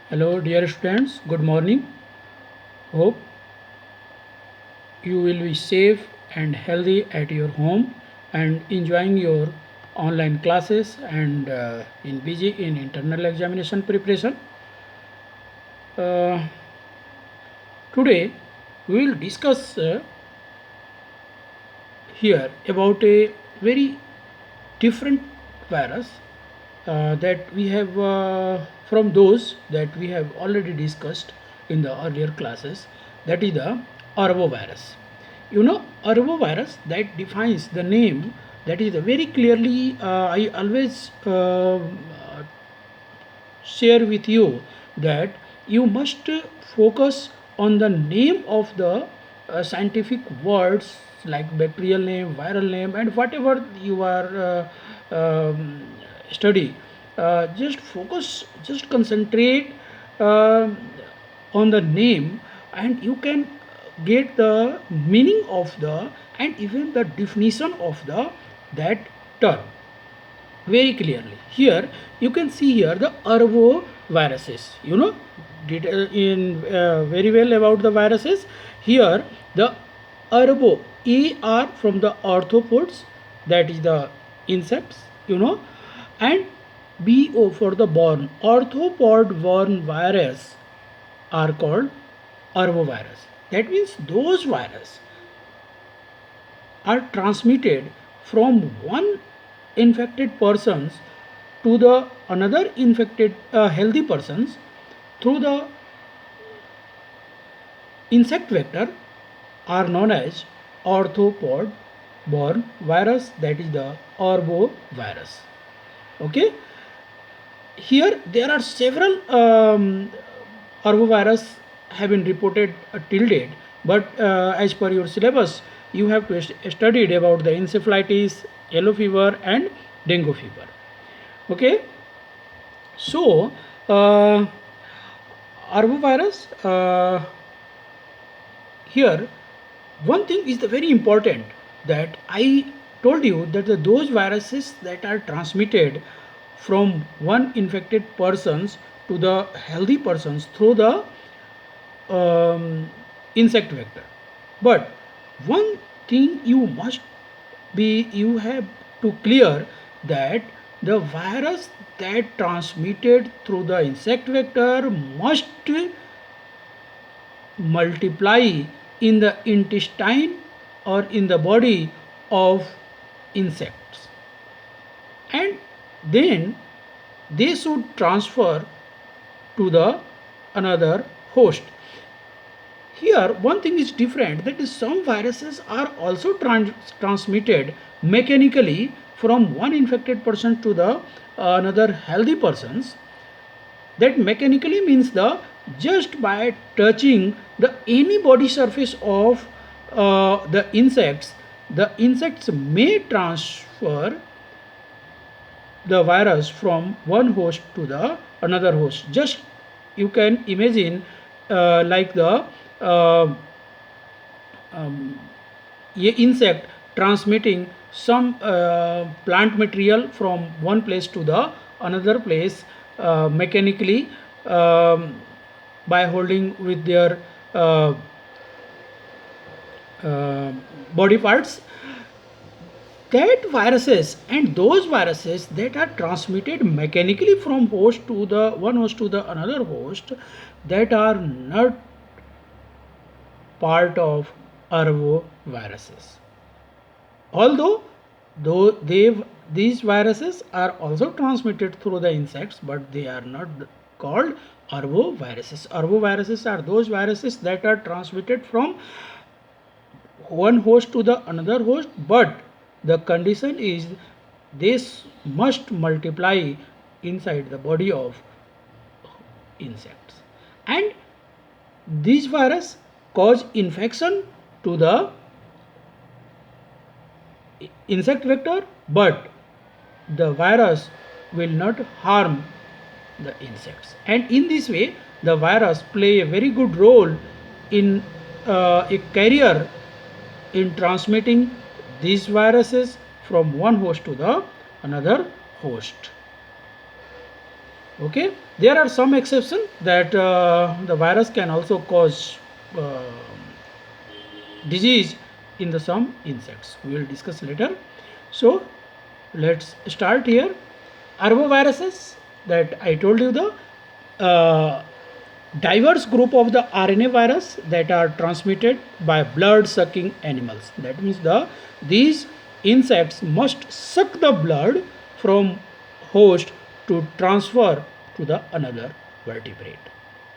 Hello, dear students. Good morning. Hope you will be safe and healthy at your home and enjoying your online classes and in busy in internal examination preparation. Uh, Today we will discuss here about a very different virus that we have from those that we have already discussed in the earlier classes, that is the arbovirus. You know, arbovirus, that defines the name, that is very clearly. I always share with you that you must focus on the name of the scientific words like bacterial name, viral name, and whatever you are study. Just focus, just concentrate uh, on the name, and you can get the meaning of the and even the definition of the that term very clearly. Here you can see here the arboviruses. You know, in very well about the viruses. Here the arbo, ar from the arthropods, that is the insects. You know, and bo for the born, arthropod born virus are called arbovirus. That means those viruses are transmitted from one infected persons to the another infected healthy persons through the insect vector are known as arthropod borne virus, that is the arbovirus. Okay, here there are several arbovirus have been reported till date, but as per your syllabus you have to studied about the encephalitis, yellow fever, and dengue fever. Okay, so arbovirus, here one thing is the very important, that I told you that those viruses that are transmitted from one infected persons to the healthy persons through the insect vector. But one thing you have to clear, that the virus that transmitted through the insect vector must multiply in the intestine or in the body of insects, and then they should transfer to the another host. Here one thing is different, that is some viruses are also transmitted mechanically from one infected person to the another healthy persons. That mechanically means the just by touching the any body surface of the insects may transfer the virus from one host to the another host. Just you can imagine like the uh, um, insect transmitting some plant material from one place to the another place mechanically, um, by holding with their uh, uh, body parts. That viruses and those viruses that are transmitted mechanically from host to the one host to the another host, that are not part of arboviruses. Although these viruses are also transmitted through the insects, but they are not called arboviruses. Arboviruses are those viruses that are transmitted from one host to the another host, but the condition is this must multiply inside the body of insects, and these virus cause infection to the insect vector, but the virus will not harm the insects, and in this way the virus play a very good role in a carrier in transmitting these viruses from one host to the another host. Okay, there are some exceptions that the virus can also cause uh, disease in the some insects. We will discuss later. So let's start here. Arboviruses, that I told you, the uh, diverse group of the RNA virus that are transmitted by blood sucking animals. That means these insects must suck the blood from host to transfer to the another vertebrate.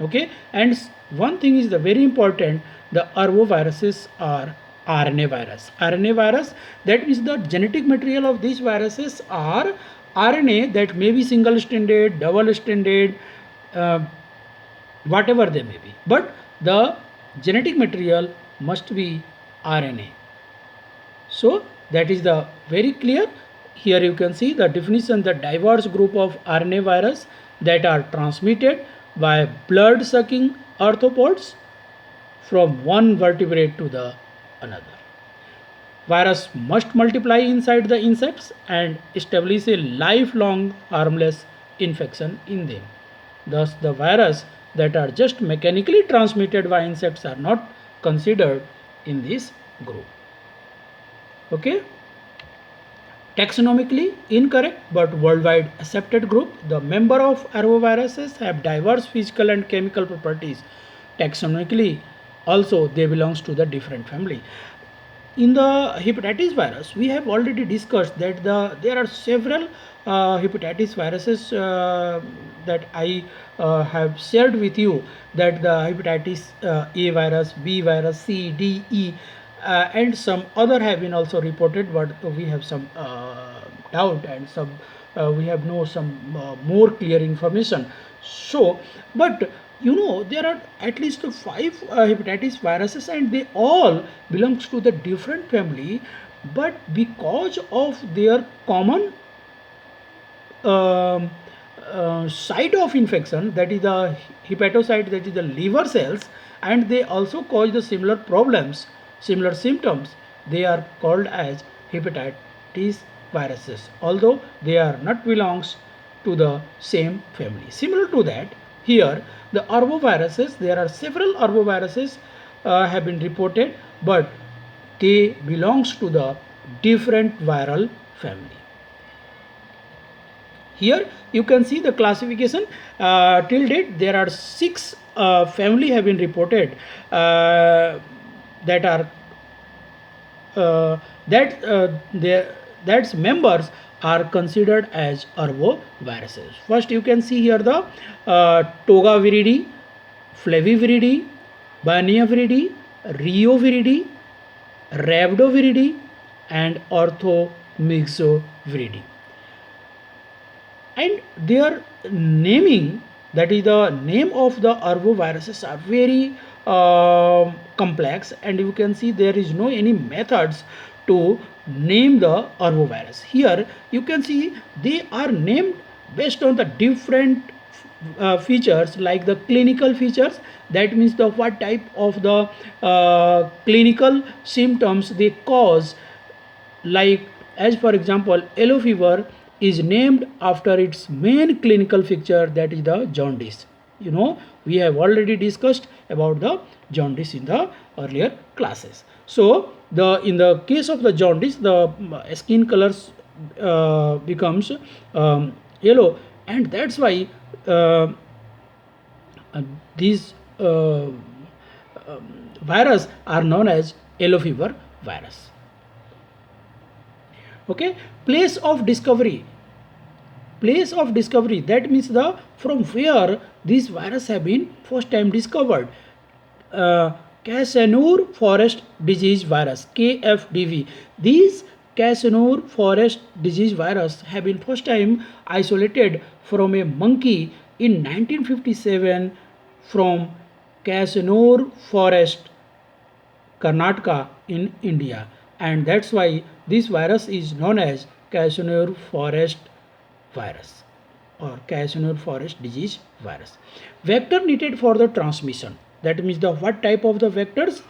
Okay, and one thing is the very important, the arboviruses are RNA virus. RNA virus, that means the genetic material of these viruses are RNA, that may be single stranded, double stranded, uh, whatever they may be, but the genetic material must be RNA. So that is the very clear. Here you can see the definition, the diverse group of RNA virus that are transmitted by blood sucking arthropods from one vertebrate to the another. Virus must multiply inside the insects and establish a lifelong harmless infection in them. Thus, the virus that are just mechanically transmitted by insects are not considered in this group. Okay? Taxonomically incorrect but worldwide accepted group. The member of arboviruses have diverse physical and chemical properties. Taxonomically also they belongs to the different family. In the hepatitis virus, we have already discussed that there are several hepatitis viruses that I have shared with you, that the hepatitis A virus, B virus, C, D, E, and some other have been also reported, but we have some doubt, and some we have no some more clear information. So, but there are at least five hepatitis viruses, and they all belongs to the different family, but because of their common um, site of infection, that is the hepatocyte, that is the liver cells, and they also cause the similar problems, similar symptoms, they are called as hepatitis viruses, although they are not belongs to the same family. Similar to that, here the arboviruses, there are several arboviruses have been reported, but they belongs to the different viral family. Here you can see the classification. Till date there are six family have been reported that are that their that's members are considered as arboviruses. First you can see here the Togaviridae, Flaviviridae, Baniaviridae, Rioviridae, Rhabdoviridae, and Orthomyxoviridae. And their naming, that is the name of the arboviruses, are very complex, and you can see there is no any methods to name the arbovirus. Here you can see they are named based on the different features, like the clinical features, that means the what type of the clinical symptoms they cause, like as for example yellow fever is named after its main clinical feature, that is the jaundice. We have already discussed about the jaundice in the earlier classes. So in the case of the jaundice, the skin colors becomes yellow, and that's why uh, these virus are known as yellow fever virus. Okay, place of discovery, that means the from where these virus have been first time discovered. Casanur forest disease virus, KFDV. These Casanur forest disease virus have been first time isolated from a monkey in 1957 from Casanur forest, Karnataka in India, and that's why this virus is known as Casanur forest virus or Casanur forest disease virus. Vector needed for the transmission, that means the what type of the vectors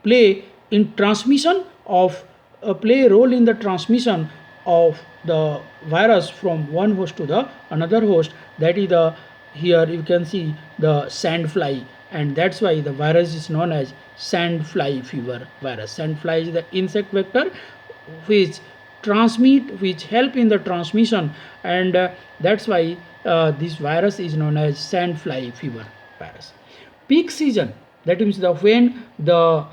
play in transmission of play a role in the transmission of the virus from one host to the another host, that is the, here you can see the sand fly, and that's why the virus is known as sand fly fever virus. Sand fly is the insect vector which which help in the transmission, and that's why this virus is known as sand fly fever virus. Peak season, that means the when the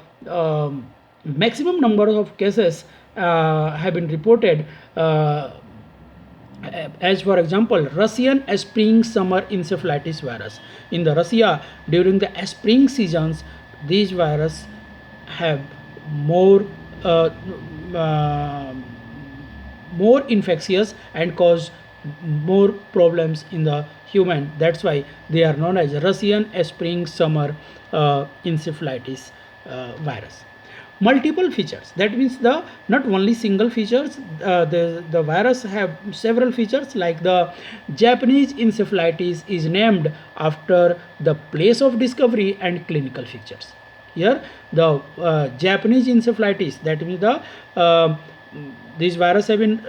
maximum number of cases have been reported, as for example Russian spring summer encephalitis virus. In the Russia during the spring seasons, these virus have more uh, uh, more infectious and cause more problems in the human. That's why they are known as Russian spring summer encephalitis virus. Multiple features, that means the not only single features, the virus have several features, like the Japanese encephalitis is named after the place of discovery and clinical features. Here the Japanese encephalitis, that means the these virus have been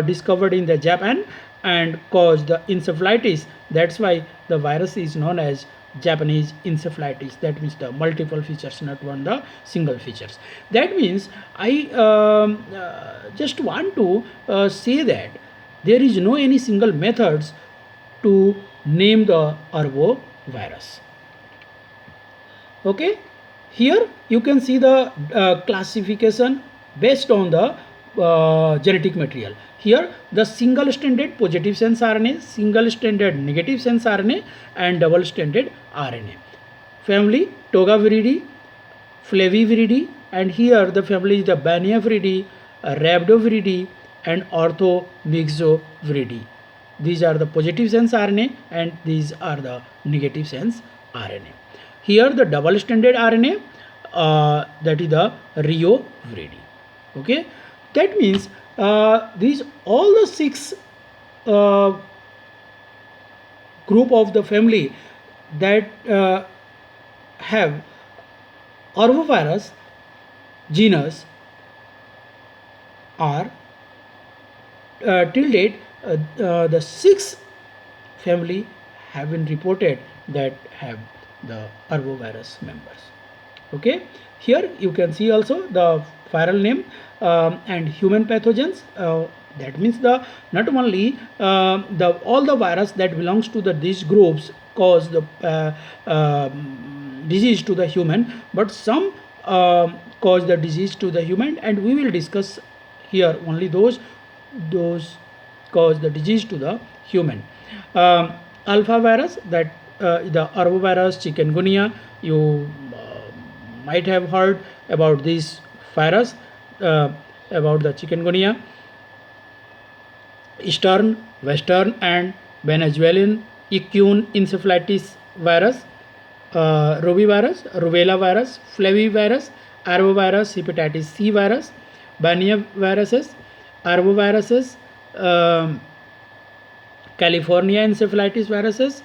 discovered in the Japan and caused the encephalitis. That's why the virus is known as Japanese encephalitis. That means the multiple features, not one the single features. That means I just want to say that there is no any single methods to name the arbovirus. Okay, here you can see the classification based on the genetic material. Here the single stranded positive sense RNA, single stranded negative sense RNA, and double stranded RNA. Family Togaviridae, Flaviviridae, and here the family is the Banyaviridae, Rhabdoviridae, and Orthomyxoviridae. These are the positive sense RNA and these are the negative sense RNA. Here the double stranded RNA, that is the Rioviridae. Okay, that means these all the six group of the family that have arbovirus genus are till date the six family have been reported that have the arbovirus members. Okay, here you can see also the viral name and human pathogens. That means the not only the all the virus that belongs to the these groups cause the disease to the human, but some cause the disease to the human, and we will discuss here only those cause the disease to the human. Alpha virus, that the arbovirus chikungunya, you might have heard about this virus, about the chikungunya. Eastern, Western, and Venezuelan equine encephalitis virus, rovivirus, rubella virus, flavivirus, arbovirus, hepatitis C virus, Banya viruses, arboviruses, California encephalitis viruses,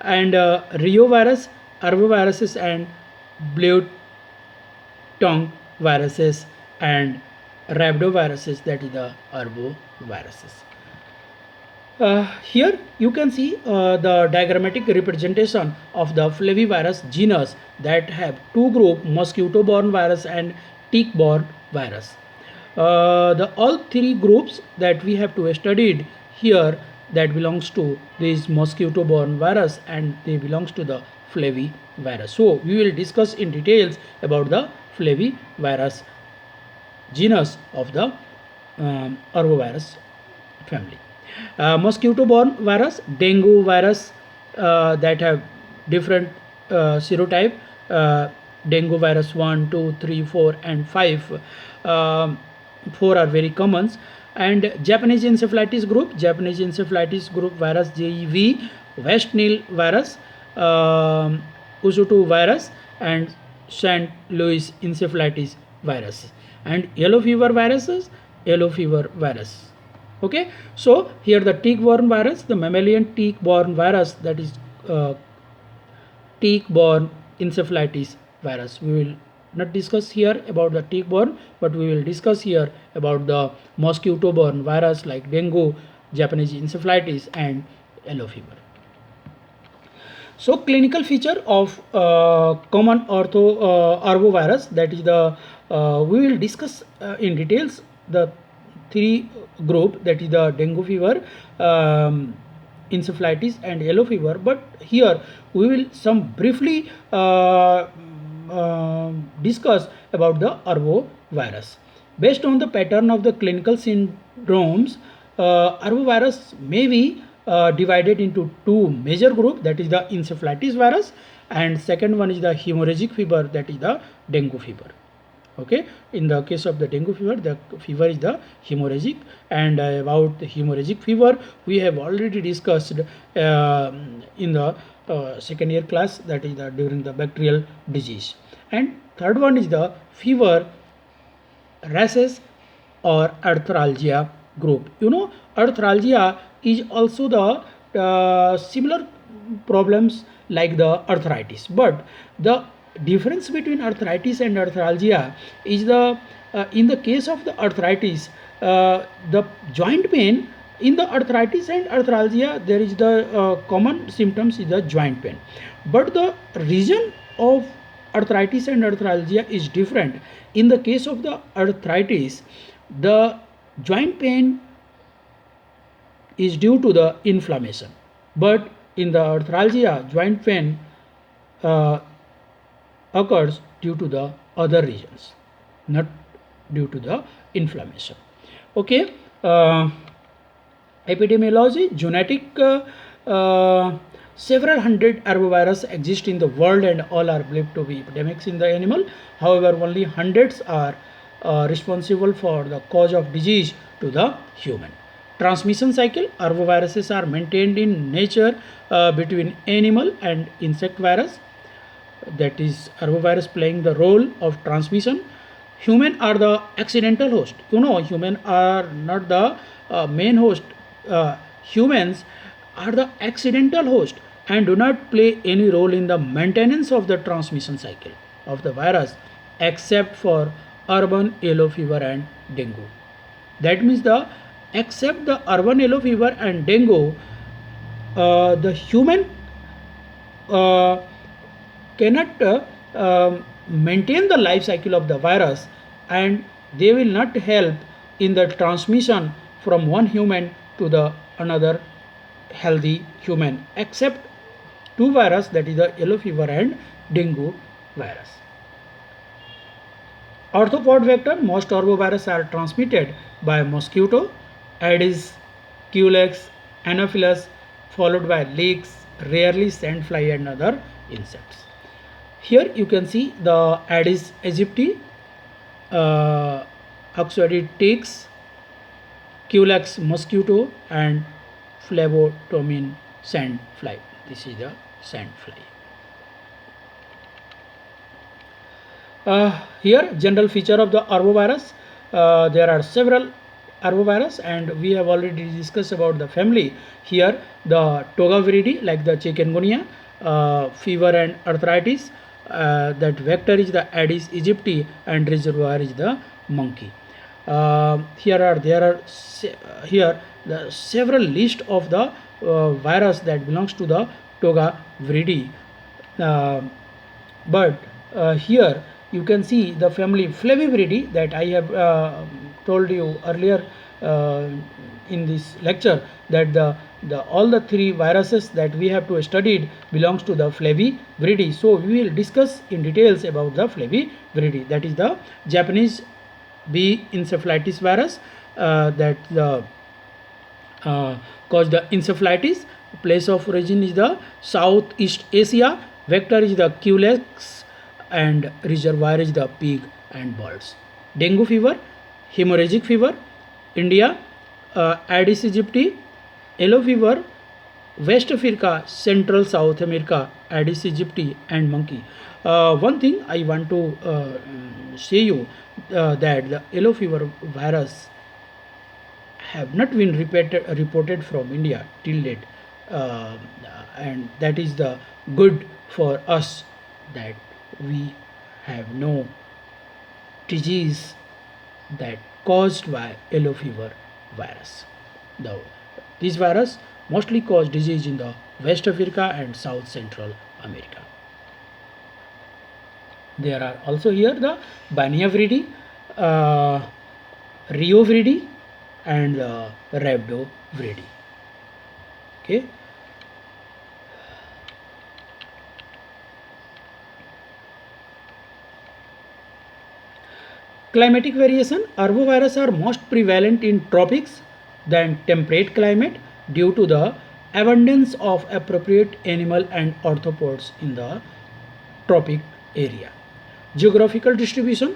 and Rio virus, arboviruses, and blue tongue viruses, and rhabdoviruses, that is the arboviruses. Here you can see the diagrammatic representation of the flavivirus genus that have two groups, mosquito-borne virus and tick-borne virus. The all three groups that we have to studied here, that belongs to this mosquito-borne virus and they belongs to the flavivirus. So we will discuss in details about the flavivirus genus of the arbovirus family. Mosquito-borne virus, dengue virus, that have different serotype, dengue virus 1, 2, 3, 4, and 5. 4 are very common. And Japanese encephalitis group virus JEV, West Nile virus, Usutu virus, and St. Louis encephalitis virus, and yellow fever viruses, yellow fever virus. Okay, so here the tick-borne virus, the mammalian tick-borne virus, that is tick-borne encephalitis virus. We will not discuss here about the tick-borne, but we will discuss here about the mosquito-borne virus like dengue, Japanese encephalitis, and yellow fever. So clinical feature of common arbovirus, that is the we will discuss in details the three group, that is the dengue fever, encephalitis, and yellow fever. But here we will some briefly discuss about the arbovirus. Based on the pattern of the clinical syndromes, arbovirus may be divided into two major groups, that is the encephalitis virus, and second one is the hemorrhagic fever, that is the dengue fever. Okay, in the case of the dengue fever, the fever is the hemorrhagic, and about the hemorrhagic fever we have already discussed in the second year class, that is the during the bacterial disease. And third one is the fever rashes or arthralgia group. Arthralgia is also the similar problems like the arthritis, but the difference between arthritis and arthralgia is the in the case of the arthritis, the joint pain. In the arthritis and arthralgia, there is the common symptoms is the joint pain, but the region of arthritis and arthralgia is different. In the case of the arthritis, the joint pain is due to the inflammation, but in the arthralgia, joint pain uh, occurs due to the other regions, not due to the inflammation. Okay, epidemiology, genetic, several hundred arbovirus exist in the world and all are believed to be epidemics in the animal. However, only hundreds are responsible for the cause of disease to the human. Transmission cycle, arboviruses are maintained in nature between animal and insect virus, that is arbovirus playing the role of transmission. Human are the accidental host. Human are not the main host. Humans are the accidental host and do not play any role in the maintenance of the transmission cycle of the virus except for urban yellow fever and dengue. That means the except the urban yellow fever and dengue, the human uh, cannot maintain the life cycle of the virus, and they will not help in the transmission from one human to the another healthy human except two virus, that is the yellow fever and dengue virus. Arthropod vector, most arbovirus are transmitted by mosquito, Aedes, Culex, Anopheles, followed by leaks, rarely sandfly and other insects. Here you can see the Aedes aegypti, Oxydoid ticks, Culex mosquito, and Phlebotomin sandfly. This is the sandfly. Here general feature of the arbovirus. There are several arbovirus and we have already discussed about the family. Here the togaviridae like the chikungunya, fever and arthritis, that vector is the Aedes aegypti and reservoir is the monkey. Here the several list of the virus that belongs to the togaviridae, but here you can see the family Flaviviridae that I have told you earlier in this lecture, that the all the three viruses that we have to studied belongs to the Flaviviridae. So we will discuss in details about the Flaviviridae, that is the Japanese B encephalitis virus that the cause the encephalitis. Place of origin is the Southeast Asia. Vector is the Culex and reservoir is the pig and birds. Dengue fever, hemorrhagic fever, India, Aedes aegypti, yellow fever, West Africa, Central South America, Aedes aegypti and monkey. One thing I want to say you that the yellow fever virus have not been reported from India till date, and that is the good for us that we have no disease that caused by yellow fever virus. The, this virus mostly cause disease in the West Africa and South Central America. There are also here the Bania vridi, uh, Rio vridi, and the Rhabdo vridi. Okay. Climatic variation. Arbovirus are most prevalent in tropics than temperate climate due to the abundance of appropriate animal and arthropods in the tropic area. Geographical distribution.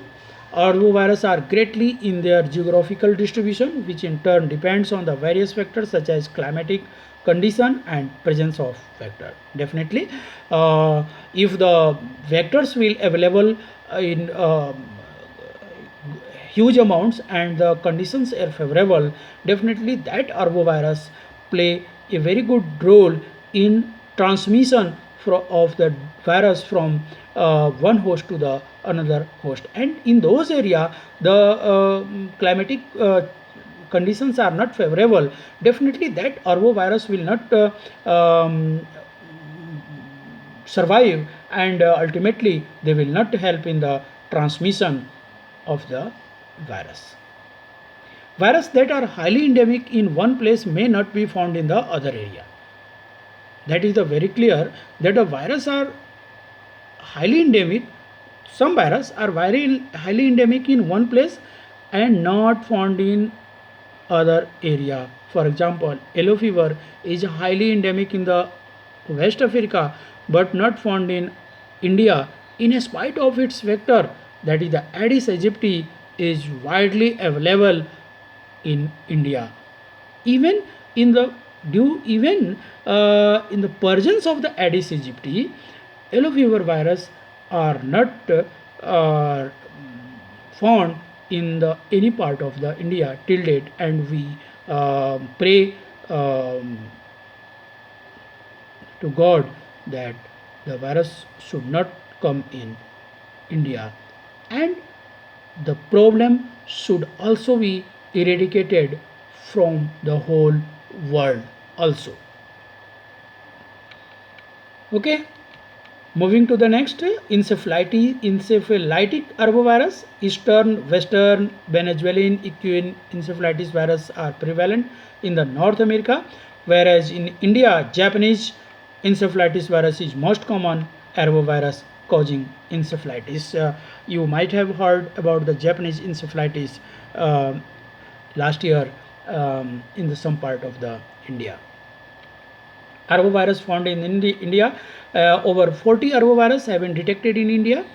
Arbovirus are greatly in their geographical distribution, which in turn depends on the various factors such as climatic condition and presence of vector. Definitely, if the vectors will available in huge amounts and the conditions are favorable, definitely that arbovirus play a very good role in transmission of the virus from one host to the another host. And in those area the climatic conditions are not favorable, definitely that arbovirus will not survive, and ultimately they will not help in the transmission of the virus. Viruses that are highly endemic in one place may not be found in the other area. That is the very clear that the viruses are highly endemic. Some viruses are very highly endemic in one place and not found in other area. For example, yellow fever is highly endemic in the West Africa but not found in India in spite of its vector, that is the Aedes aegypti is widely available in India. Even in the in the presence of the Aedes aegypti, yellow fever virus are not found in the any part of the India till date, and we pray to God that the virus should not come in India, and the problem should also be eradicated from the whole world also. Okay, moving to the next, encephalitic arbovirus. Eastern, Western, Venezuelan equine encephalitis virus are prevalent in the North America, whereas in India, Japanese encephalitis virus is most common arbovirus causing encephalitis. You might have heard about the Japanese encephalitis uh, last year in the some part of the India. Arbovirus found in India. Over 40 arbovirus have been detected in India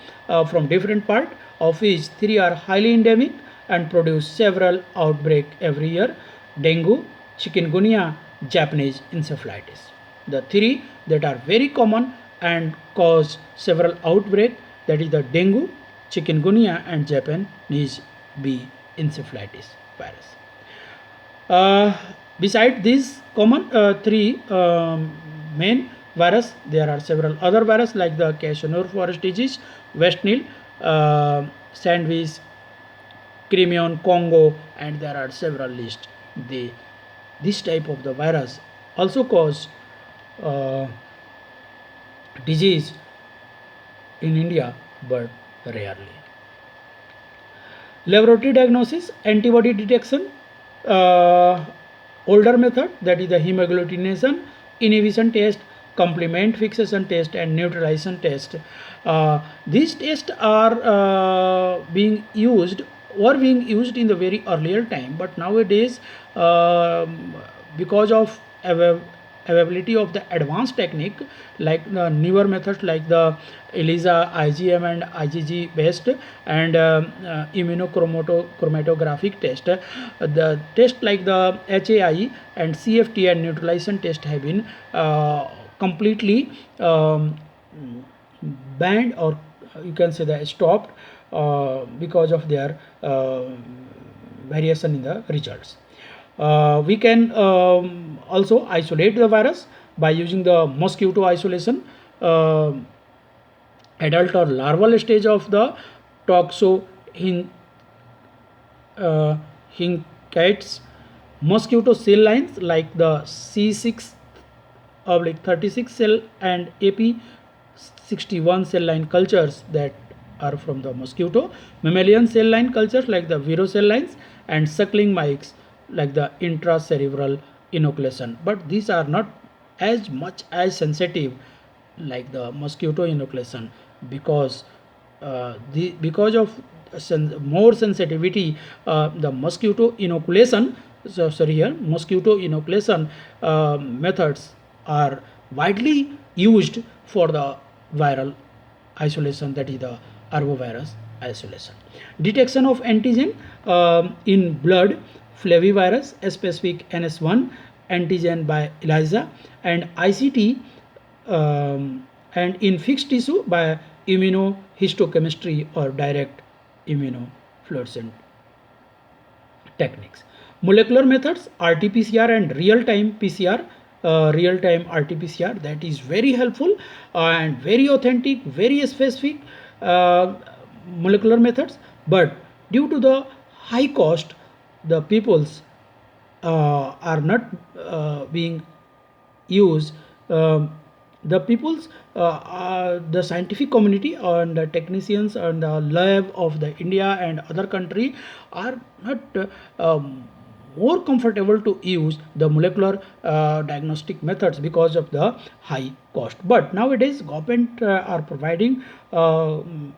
from different parts, of which 3 are highly endemic and produce several outbreaks every year: dengue, chikungunya, Japanese encephalitis. The 3 that are very common and cause several outbreaks, that is the dengue, chikungunya, and Japanese B encephalitis virus. Beside these common 3 main virus, there are several other virus like the Cassonure forest disease, West Nile, Sandwich, Crimean Congo, and there are several lists. This type of the virus also cause uh, disease in India, but rarely. Laboratory diagnosis, antibody detection, uh, older method, that is the hemagglutination, inhibition test, complement fixation test, and neutralization test. These tests are were being used in the very earlier time, but nowadays because of availability of the advanced technique like the newer methods like the ELISA, IgM and IgG based, and immunochromatographic test, the test like the HAI and CFT and neutralization test have been completely banned, or you can say that stopped because of their variation in the results. We can also isolate the virus by using the mosquito isolation, uh, adult or larval stage of the toxo hin, uh, Hincates mosquito cell lines like the C6 oblique 36 cell and AP61 cell line cultures that are from the mosquito, mammalian cell line cultures like the Vero cell lines, and suckling mics like the intracerebral inoculation. But these are not as much as sensitive like the mosquito inoculation, because because of more sensitivity, the mosquito inoculation, so sorry here, mosquito inoculation methods are widely used for the viral isolation, that is the arbovirus isolation. Detection of antigen in blood, flavivirus specific NS1 antigen by ELISA, and ICT, and in fixed tissue by immunohistochemistry or direct immunofluorescent techniques. Molecular methods, RT-PCR and real-time PCR, real-time RT-PCR, that is very helpful and very authentic, very specific molecular methods. But due to the high cost, the peoples are not being used. The peoples, the scientific community and the technicians and the lab of the India and other country are not more comfortable to use the molecular diagnostic methods because of the high cost. But nowadays government are providing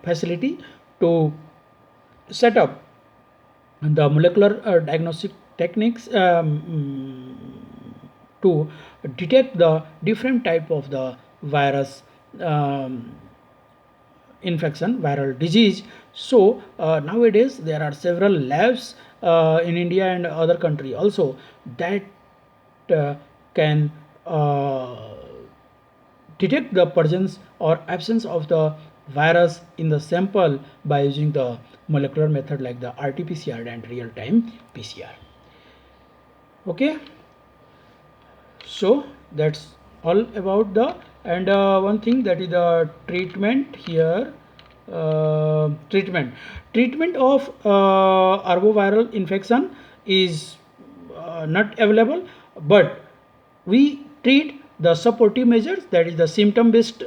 facility to set up the molecular diagnostic techniques to detect the different type of the virus infection, viral disease. So nowadays there are several labs in India and other country also that can detect the presence or absence of the virus in the sample by using the molecular method like the RT-PCR and real-time PCR. Okay, so that's all about the, and one thing, that is the treatment here. Treatment of arboviral infection is not available, but we treat the supportive measures, that is the symptom based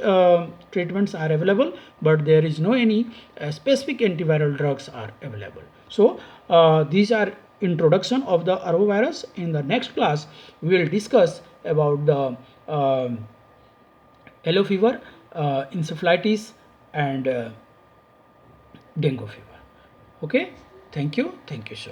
treatments are available, but there is no any specific antiviral drugs are available. So these are introduction of the arbovirus. In the next class we will discuss about the yellow fever, encephalitis, and dengue fever. Okay, thank you so